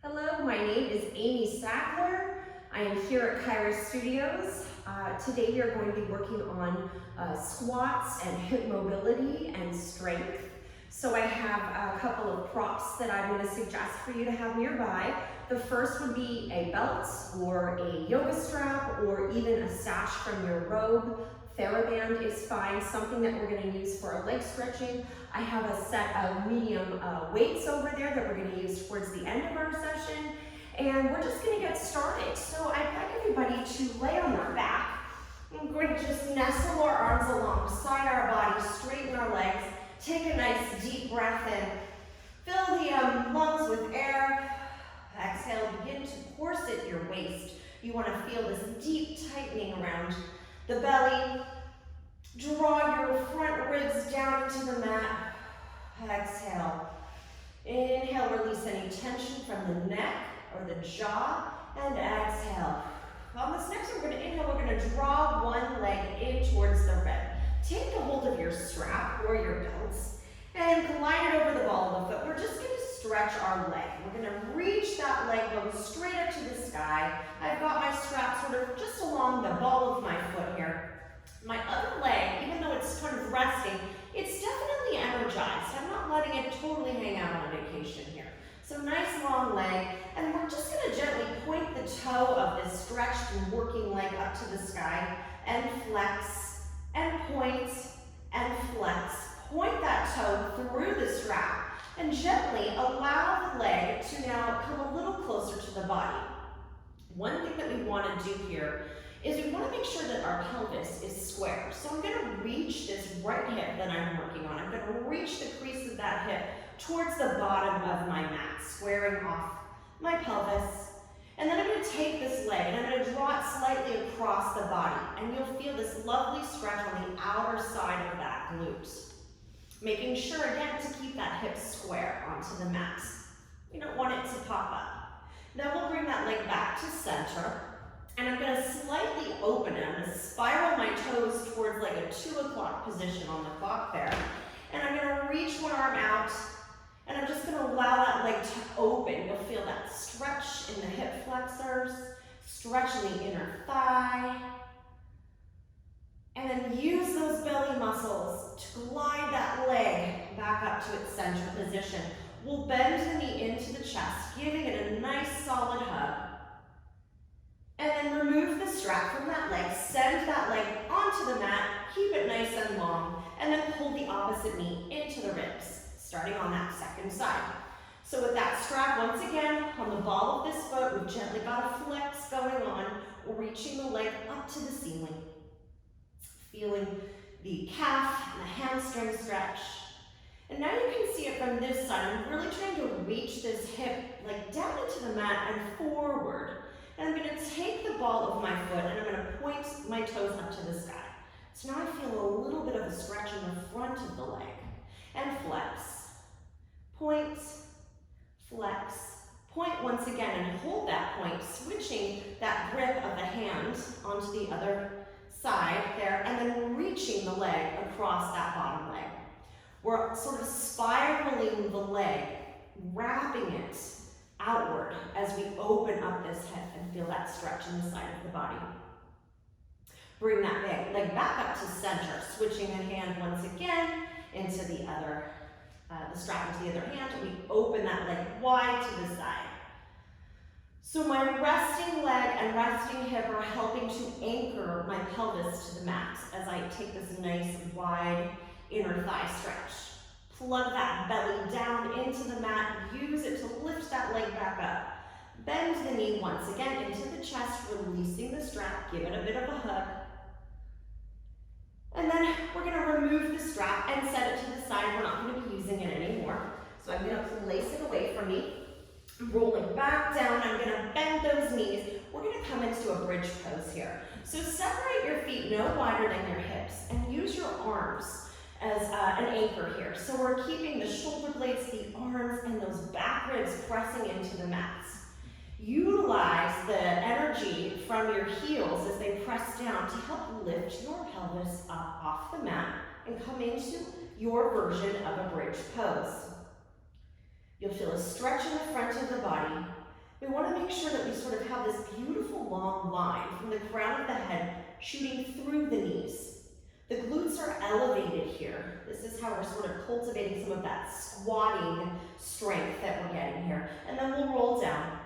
Hello, my name is Amy Sackler. I am here at Kairos Studios. Today we are going to be working on squats and hip mobility and strength. So I have a couple of props that I'm going to suggest for you to have nearby. The first would be a belt or a yoga strap or even a sash from your robe. TheraBand is fine, something that we're going to use for our leg stretching. I have a set of medium weights over there that we're going to use towards the end of our session. And we're just going to get started. So I'd like everybody to lay on their back. We're going to just nestle our arms alongside our body, straighten our legs, take a nice deep breath in. Fill the lungs with air. Exhale, begin to corset your waist. You want to feel this deep tightening around the belly. Draw your front ribs down into the mat. Exhale. Inhale, release any tension from the neck or the jaw, and exhale. On this next one, we're going to inhale, we're going to draw one leg in towards the rib. Take a hold of your strap or your belts and glide it over the ball of the foot. We're just going to stretch our leg. We're going to reach that leg bone straight up to the sky. I've got my strap sort of just along the ball of my foot here. My other leg, even though it's kind of resting, it's definitely energized. I'm not letting it totally hang out on vacation here. So nice long leg, and we're just going to gently point the toe of this stretched and working leg up to the sky and flex and point and flex. Point that toe through the strap and gently allow the leg to now come a little closer to the body. One thing that we want to do here is we want to make sure that our pelvis is square. So I'm going to reach this right hip that I'm working on. I'm going to reach the crease of that hip towards the bottom of my mat, squaring off my pelvis. And then I'm going to take this leg and I'm going to draw it slightly across the body. And you'll feel this lovely stretch on the outer side of that glute. Making sure, again, to keep that hip square onto the mat. You don't want it to pop up. Then we'll bring that leg back to center. And I'm going to slightly open it. I'm going to spiral my toes towards like a 2 o'clock position on the clock there. And I'm going to reach one arm out. And I'm just going to allow that leg to open. You'll feel that stretch in the hip flexors, stretch in the inner thigh. And then use those belly muscles to glide that leg back up to its center position. We'll bend the knee into the chest, giving it a nice solid hug. And then remove the strap from that leg, send that leg onto the mat, keep it nice and long, and then pull the opposite knee into the ribs, starting on that second side. So with that strap, once again, on the ball of this foot, we've gently got a flex going on, reaching the leg up to the ceiling. Feeling the calf and the hamstring stretch. And now you can see it from this side. I'm really trying to reach this hip like down into the mat and forward. And I'm going to take the ball of my foot and I'm going to point my toes up to the sky. So now I feel a little bit of a stretch in the front of the leg. And flex. Point, flex, point once again and hold that point, switching that grip of the hand onto the other side there and then reaching the leg across that bottom leg. We're sort of spiraling the leg, wrapping it outward as we open up this hip and feel that stretch in the side of the body. Bring that leg back up to center, switching the hand once again into the other, the strap into the other hand, and we open that leg wide to the side. So my resting leg and resting hip are helping to anchor my pelvis to the mat as I take this nice wide inner thigh stretch. Plug that belly down into the mat, use it to lift that leg back up. Bend the knee once again into the chest, releasing the strap, give it a bit of a hug. And then we're going to remove the strap and set it to the side. We're not going to be using it anymore. So I'm going to place it away from me. Rolling back down, I'm going to bend those knees. We're going to come into a bridge pose here. So separate your feet no wider than your hips and use your arms as an anchor here. So we're keeping the shoulder blades, the arms, and those back ribs pressing into the mats. Utilize the energy from your heels as they press down to help lift your pelvis up off the mat and come into your version of a bridge pose. You'll feel a stretch in the front of the body We want to make sure that we sort of have this beautiful long line from the crown of the head shooting through the knees. The glutes are elevated here. This is how we're sort of cultivating some of that squatting strength that we're getting here. And then we'll roll down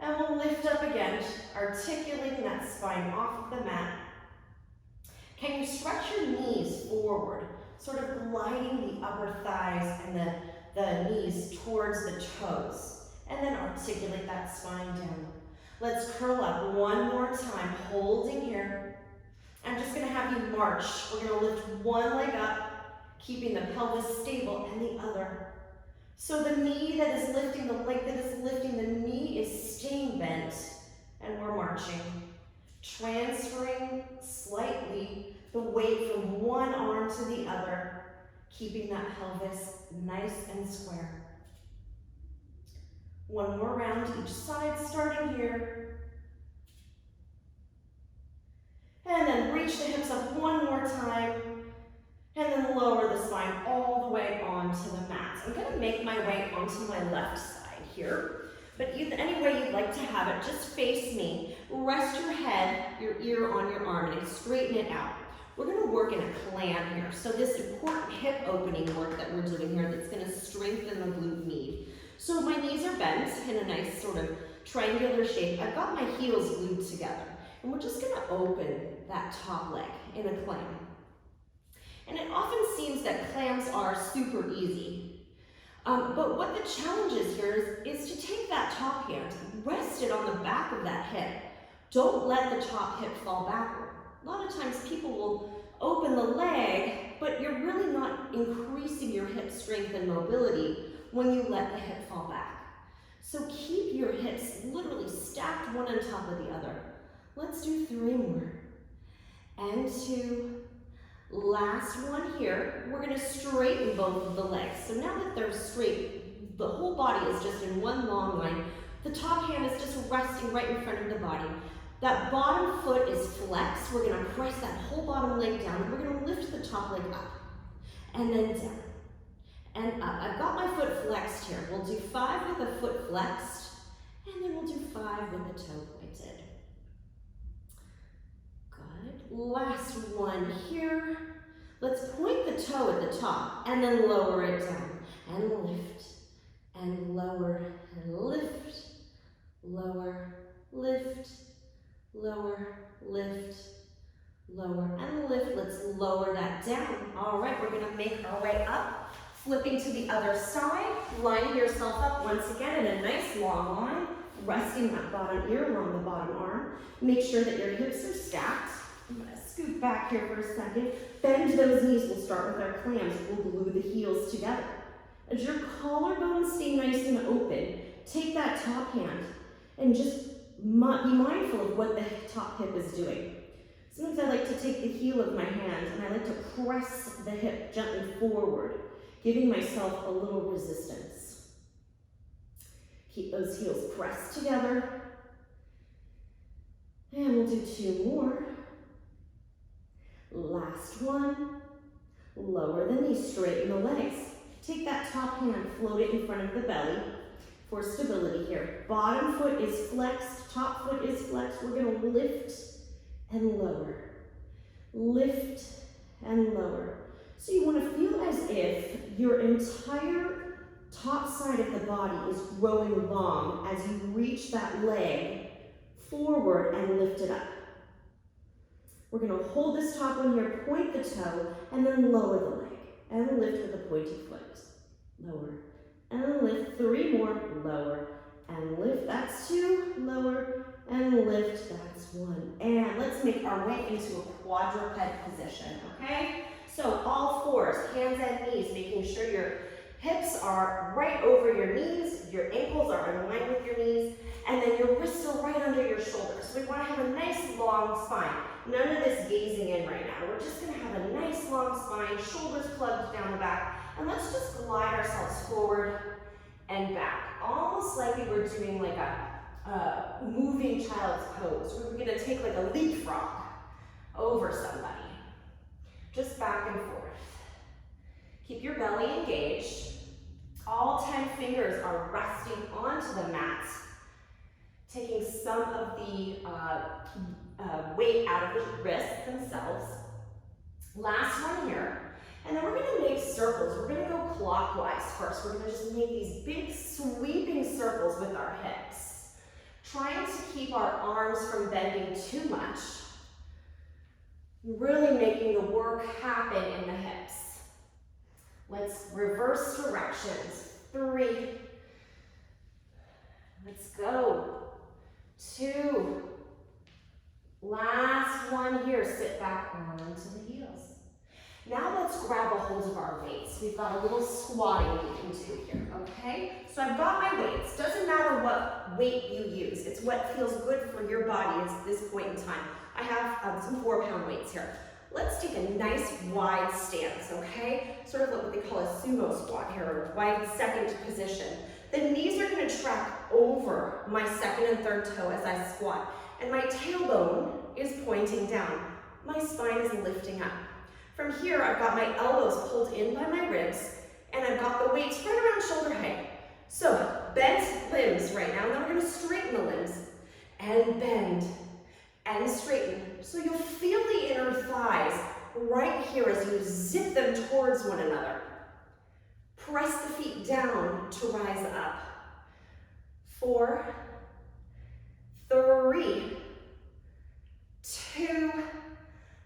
and we'll lift up again, articulating that spine off of the mat. Can you stretch your knees forward, sort of gliding the upper thighs and the knees towards the toes? And then articulate that spine down. Let's curl up one more time, holding here. I'm just gonna have you march. We're gonna lift one leg up, keeping the pelvis stable, and the other. So the knee that is lifting, the leg that is lifting, the knee is staying bent, and we're marching. Transferring slightly the weight from one arm to the other, keeping that pelvis nice and square. One more round each side, starting here. And then reach the hips up one more time. And then lower the spine all the way onto the mat. I'm gonna make my way onto my left side here. But any way you'd like to have it, just face me. Rest your head, your ear on your arm, and straighten it out. We're gonna work in a clam here. So this important hip opening work that we're doing here that's gonna strengthen the glute med. So my knees are bent in a nice sort of triangular shape. I've got my heels glued together. And we're just gonna open that top leg in a clam. And it often seems that clams are super easy. But what the challenge is here is to take that top hand, rest it on the back of that hip. Don't let the top hip fall backward. A lot of times people will open the leg, but you're really not increasing your hip strength and mobility when you let the hip fall back. So keep your hips literally stacked one on top of the other. Let's do 3 more. And 2. Last one here. We're gonna straighten both of the legs. So now that they're straight, the whole body is just in one long line. The top hand is just resting right in front of the body. That bottom foot is flexed. We're gonna press that whole bottom leg down. And we're gonna lift the top leg up and then down. And up. I've got my foot flexed here. We'll do 5 with the foot flexed, and then we'll do 5 with the toe pointed. Good. Last one here. Let's point the toe at the top, and then lower it down. And lift, and lower, and lift, lower, lift, lower, lift, lower, and lift. Let's lower that down. All right, we're gonna make our way up. Flipping to the other side, lining yourself up once again in a nice long line, resting that bottom ear along the bottom arm. Make sure that your hips are stacked. I'm gonna scoot back here for a second. Bend those knees. We'll start with our clams. We'll glue the heels together. As your collarbones stay nice and open, take that top hand and just be mindful of what the top hip is doing. Sometimes I like to take the heel of my hand and I like to press the hip gently forward, giving myself a little resistance. Keep those heels pressed together. And we'll do 2 more. Last one. Lower the knees, straighten the legs. Take that top hand, float it in front of the belly for stability here. Bottom foot is flexed, top foot is flexed. We're gonna lift and lower. Lift and lower. So you want to feel as if your entire top side of the body is growing long as you reach that leg forward and lift it up. We're going to hold this top one here, point the toe, and then lower the leg. And lift with a pointed foot. Lower. And lift. 3 more. Lower. And lift. That's 2. Lower. And lift. That's 1. And let's make our way into a quadruped position, okay? So all 4s, hands and knees, making sure your hips are right over your knees, your ankles are in line with your knees, and then your wrists are right under your shoulders. So we want to have a nice long spine. None of this gazing in right now. We're just going to have a nice long spine, shoulders plugged down the back, and let's just glide ourselves forward and back, almost like we were doing like a moving child's pose. We're going to take like a leapfrog over somebody. Just back and forth. Keep your belly engaged. All 10 fingers are resting onto the mat. taking some of the weight out of the wrists themselves. Last one here. And then we're going to make circles. We're going to go clockwise first. We're going to just make these big sweeping circles with our hips. Trying to keep our arms from bending too much. Really making the work happen in the hips. Let's reverse directions. 3. Let's go. 2. Last one here. Sit back onto the heels. Now let's grab a hold of our weights. We've got a little squatting we can do here, okay? So I've got my weights. Doesn't matter what weight you use. It's what feels good for your body at this point in time. I have some 4-pound weights here. Let's take a nice wide stance, okay? Sort of what they call a sumo squat here, or wide second position. The knees are gonna track over my second and third toe as I squat, and my tailbone is pointing down. My spine is lifting up. From here, I've got my elbows pulled in by my ribs, and I've got the weights right around shoulder height. So, bent limbs right now, and then we're gonna straighten the limbs, and bend, and straighten. So you'll feel the inner thighs right here as you zip them towards one another. Press the feet down to rise up. 4, 3, 2,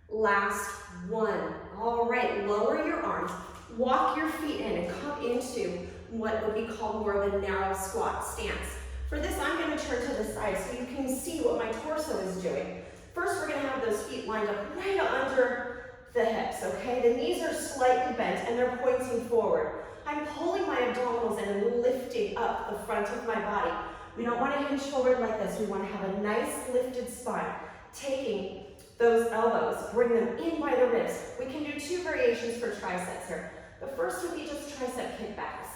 last 1. All right, lower your arms, walk your feet in and come into what would be called more of a narrow squat stance. For this, I'm going to turn to the side so you can see what my torso is doing. First, we're going to have those feet lined up right under the hips, okay? The knees are slightly bent and they're pointing forward. I'm pulling my abdominals in and lifting up the front of my body. We don't want to hinge forward like this. We want to have a nice lifted spine. Taking those elbows, bring them in by the ribs. We can do 2 variations for triceps here. The first would be just tricep kickbacks.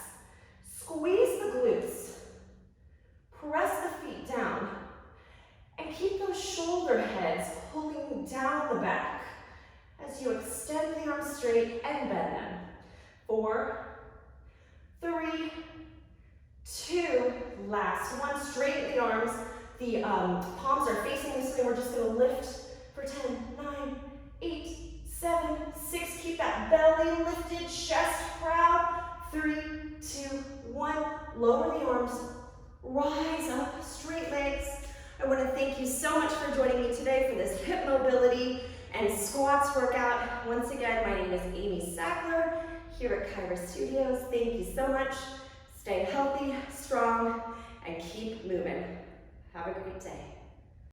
Squeeze the glutes. Press the feet down. And keep those shoulder heads pulling down the back as you extend the arms straight and bend them. 4, 3, 2, last one. Straighten the arms. The palms are facing this way. We're just going to lift for 10, 9, 8, 7, 6. Keep that belly lifted, chest proud. 3, 2, 1. Lower the arms. Rise up, straight legs. I want to thank you so much for joining me today for this hip mobility and squats workout. Once again, my name is Amy Sackler here at Kyra Studios. Thank you so much. Stay healthy, strong, and keep moving. Have a great day.